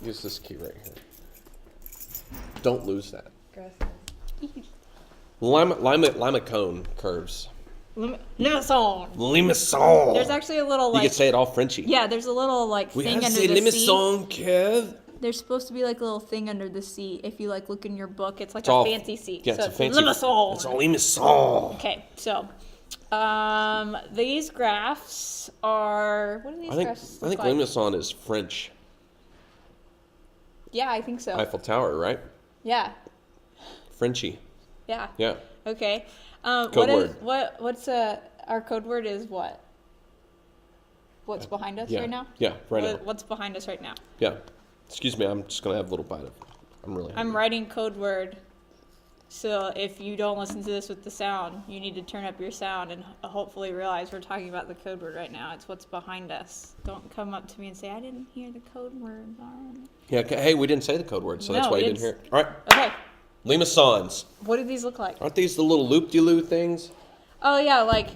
Use this key right here. Don't lose that. Limacon curves. Limacon. Limacon. There's actually a little like. You could say it all Frenchy. Yeah, there's a little like We thing have under to say the C. Limacon curve. There's supposed to be like a little thing under the C. If you like look in your book, it's like It's all, fancy C. Yeah, so it's a fancy. Limacon. It's all Limacon. Okay, so these graphs are. What do these graphs I think look like? Limacon is French. Yeah, I think so. Eiffel Tower, right? Yeah. Frenchy. Yeah. Yeah. Okay. Code word. What's our code word is what? What's behind us right now? Yeah, now. What's behind us right now? Yeah. Excuse me, I'm just gonna have a little bite of. I'm writing code word. So if you don't listen to this with the sound, you need to turn up your sound and hopefully realize we're talking about the code word right now. It's what's behind us. Don't come up to me and say, I didn't hear the code word. Yeah, hey, we didn't say the code word, so that's why you didn't hear it. All right. Okay. Limacons. What do these look like? Aren't these the little loop-de-loo things? Oh, yeah, like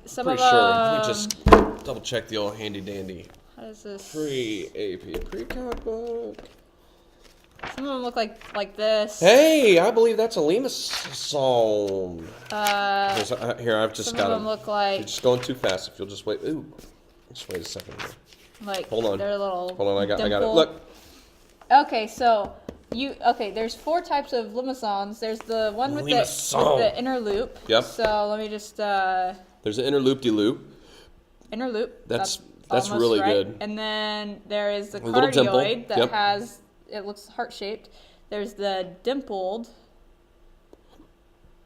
some Pretty of sure. Let me just double check the old handy-dandy How does this? pre-AP pre-calc book. Some of them look like this. Hey, I believe that's a Limacon. Here, I've just Some got of them look like. You're just going too fast. If you'll just wait. Ooh. Just wait a second here. Like, Hold on. they're little. Hold on, I got it. dimple. Look. Okay, so there's 4 types of limacons. There's the one with the inner loop. Yep. So let me just There's an inner loop-de-loop. inner loop. That's almost really right. good. And then there is the little dimple. cardioid that Yep. has it looks heart shaped. There's the dimpled,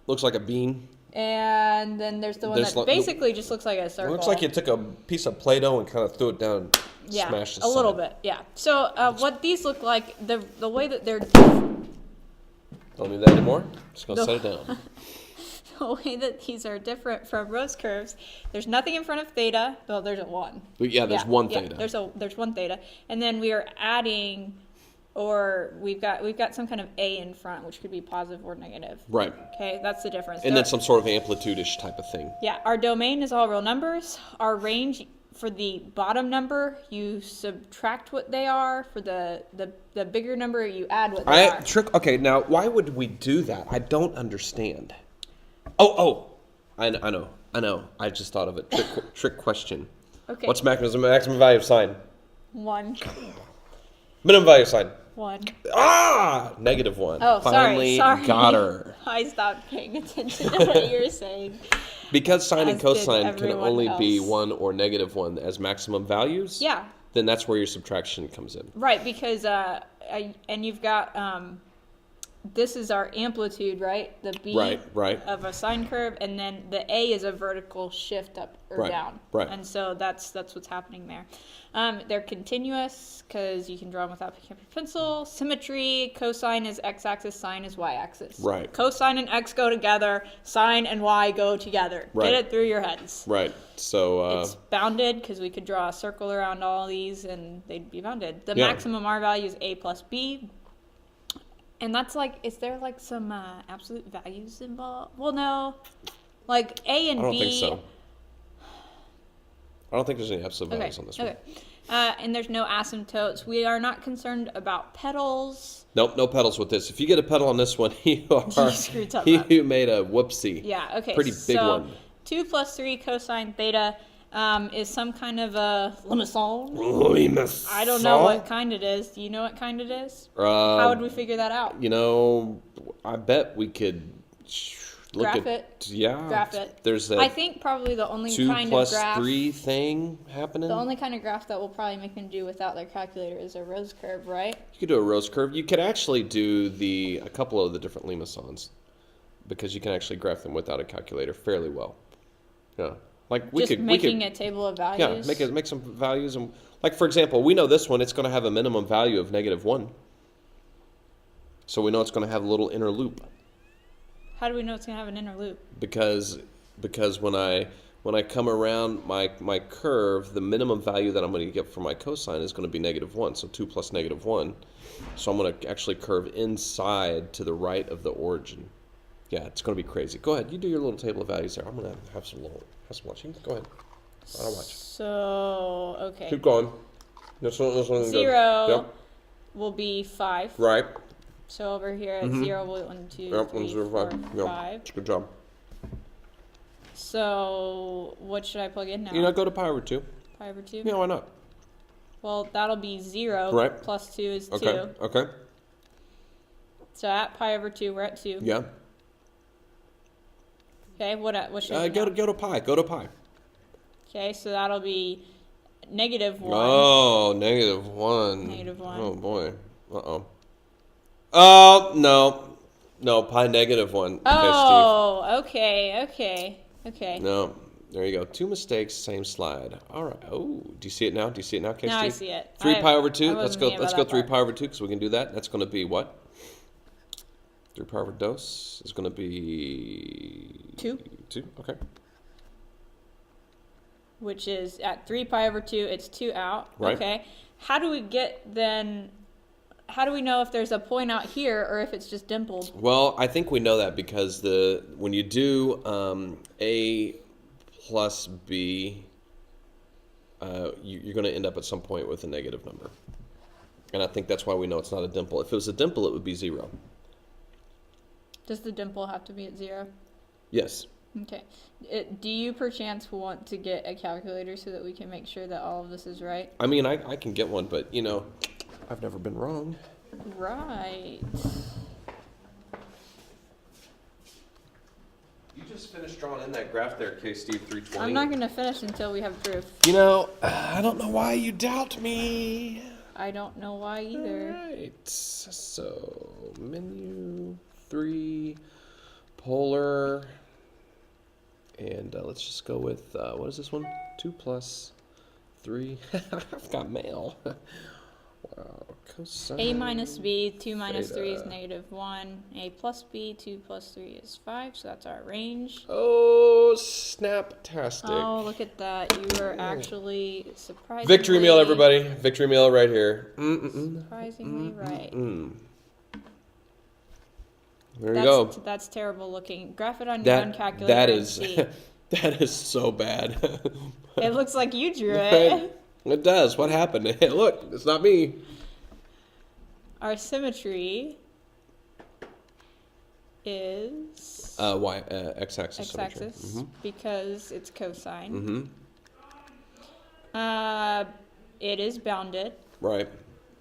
Looks like a bean. and then there's the one that basically just looks like a It circle. looks like you took a piece of Play-Doh and kind of threw it down and smashed the a little side. bit. Yeah. So what these look like, the way that they're Don't need that anymore. Just gonna set it down. the way that these are different from rose curves, there's nothing in front of theta. Well, there's a 1. But yeah, there's one theta. There's one theta, and then we are adding, or we've got some kind of a in front, which could be positive or negative. Right. Okay, that's the difference. And then some sort of amplitude-ish type of thing. Yeah, our domain is all real numbers. Our range for the bottom number, you subtract what they are. For the bigger number, you add what they are. Okay, now why would we do that? I don't understand. Oh, I know. I just thought of it. Trick question. Okay. What's maximum value of sine? 1. Minimum value of sine? 1. -1. Oh, Finally sorry. got her. I stopped paying attention to what you were saying. Because sine and As did cosine can everyone only be else. 1 or -1 as maximum values. Yeah. Then that's where your subtraction comes in. Right, because and you've got this is our amplitude, right? The B Right. of a sine curve, and then the A is a vertical shift up or down. Right. And so that's what's happening there. They're continuous because you can draw them without picking up your pencil. Symmetry: cosine is x-axis, sine is y-axis. Right. Cosine and x go together. Sine and y go together. Right. Get it through your heads. Right. So It's bounded because we could draw a circle around all these and they'd be bounded. The Yeah. maximum R value is A plus B. And that's like, is there like some absolute values involved? Well, no. Like A and B. I don't think so. I don't think there's any absolute values on this one. Okay. And there's no asymptotes. We are not concerned about pedals. Nope, no pedals with this. If you get a pedal on this one, you screwed something up. you made a whoopsie. Yeah, okay. Pretty big one. 2 plus 3 cosine theta is some kind of a limacon. Limacon. I don't know what kind it is. Do you know what kind it is? How would we figure that out? I bet we could Graph it. Yeah. Graph it. There's a I think probably the only 2 kind plus of graph. 3 thing happening. The only kind of graph that will probably make them do without their calculator is a rose curve, right? You could do a rose curve. You could actually do a couple of the different Limacons because you can actually graph them without a calculator fairly well. Yeah. Like we Just could making a table of values. Yeah, make some values, and like for example, we know this one it's going to have a minimum value of -1, so we know it's going to have a little inner loop. How do we know it's going to have an inner loop? Because when I come around my curve, the minimum value that I'm going to get for my cosine is going to be -1, so 2 plus -1. So I'm going to actually curve inside to the right of the origin. Yeah, it's going to be crazy. Go ahead, you do your little table of values there. I'm going to have some watching. Go ahead. I'll watch. So, okay. Keep going. This one 0, Yep. will be 5. Right. So over here at 0, we'll 1, 2, Yep, 3, 1, 0, 4, 5. Yep. 5. Good job. So what should I plug in now? You know, go to pi over 2. Pi over 2? Yeah, why not? Well, that'll be 0. Right. Plus 2 is 2. Okay. Okay. So at pi over 2, we're at 2. Yeah. Okay, what should I Go do now? to pi. Go to pi. Okay, so that'll be -1. Oh, -1. -1. Oh boy. Oh no, no pi -1. Oh, okay. Steve. No, there you go. 2 mistakes, same slide. All right. Oh, do you see it now? Okay, Now Steve? I see it. 3 pi over 2. I Let's wasn't go. thinking Let's about go 3 that pi over 2 because we can do that. That's going to be what? 3 pi over dos is going to be 2. 2. Okay. Which is at 3 pi over 2, it's 2 out. Right. Okay. How do we know if there's a point out here or if it's just dimpled? Well, I think we know that because when you do a plus b, you're going to end up at some point with a negative number. And I think that's why we know it's not a dimple. If it was a dimple, it would be 0. Does the dimple have to be at 0? Yes. Okay. Do you perchance want to get a calculator so that we can make sure that all of this is right? I mean, I can get one, but, I've never been wrong. Right. You just finished drawing in that graph there, Steve 320. I'm not going to finish until we have proof. I don't know why you doubt me. I don't know why either. All right. So, menu 3, polar, and let's just go with, what is this one? 2 plus 3. I've got mail. Wow. Cosine. A minus b, 2 minus 3 is theta. -1. A plus b, 2 plus 3 is 5, so that's our range. Oh, snaptastic. Oh, look at that. You were actually surprisingly... Victory meal, everybody. Victory meal right here. Surprisingly right. There you go. That's terrible looking. Graph it on your own calculator that and is see. that is so bad. It looks like you drew it. Right? It does. What happened? Hey, look, it's not me. Our symmetry is X-axis symmetry. x-axis because it's cosine. Mm-hmm. It is bounded. Right,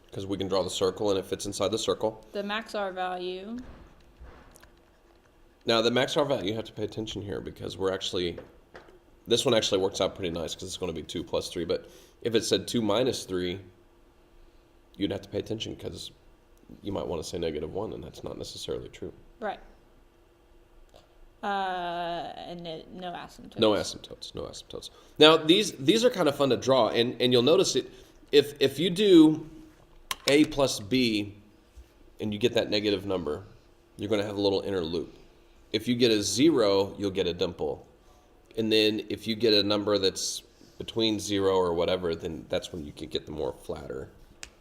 because we can draw the circle and it fits inside the circle. The max R value. Now, the max R value, you have to pay attention here because this one actually works out pretty nice because it's going to be 2 plus 3. But if it said 2 minus 3, you'd have to pay attention because you might want to say -1, and that's not necessarily true. Right. And no asymptotes. No asymptotes. Now, these are kind of fun to draw, and you'll notice it. If you do A plus B and you get that negative number, you're going to have a little inner loop. If you get a 0, you'll get a dimple. And then if you get a number that's between 0 or whatever, then that's when you can get the more flatter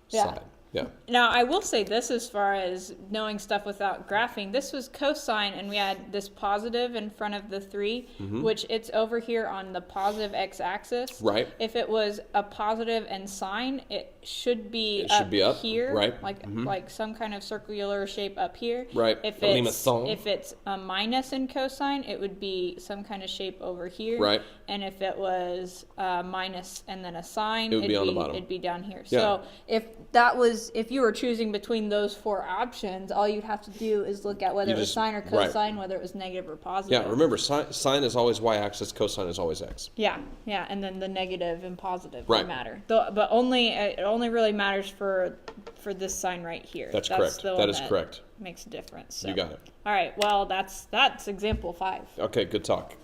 side. Yeah. Now, I will say this as far as knowing stuff without graphing. This was cosine, and we had this positive in front of the 3, which it's over here on the positive x-axis. Right. If it was a positive and sine, it should be up here. right. Like some kind of circular shape up here. Right. If Limacon. it's a minus in cosine, it would be some kind of shape over here. Right. And if it was a minus and then a sine, it would be on the bottom. It'd be down here. Yeah. So if you were choosing between those 4 options, all you'd have to do is look at whether it was sine or cosine, whether it was negative or positive. Yeah, remember, sine is always y-axis, cosine is always x. Yeah, and then the negative and positive Right. matter. But it only really matters for this sign right here. That's correct. The That one is correct. Makes a difference. So. You got it. All right. Well, that's example 5. Okay, good talk.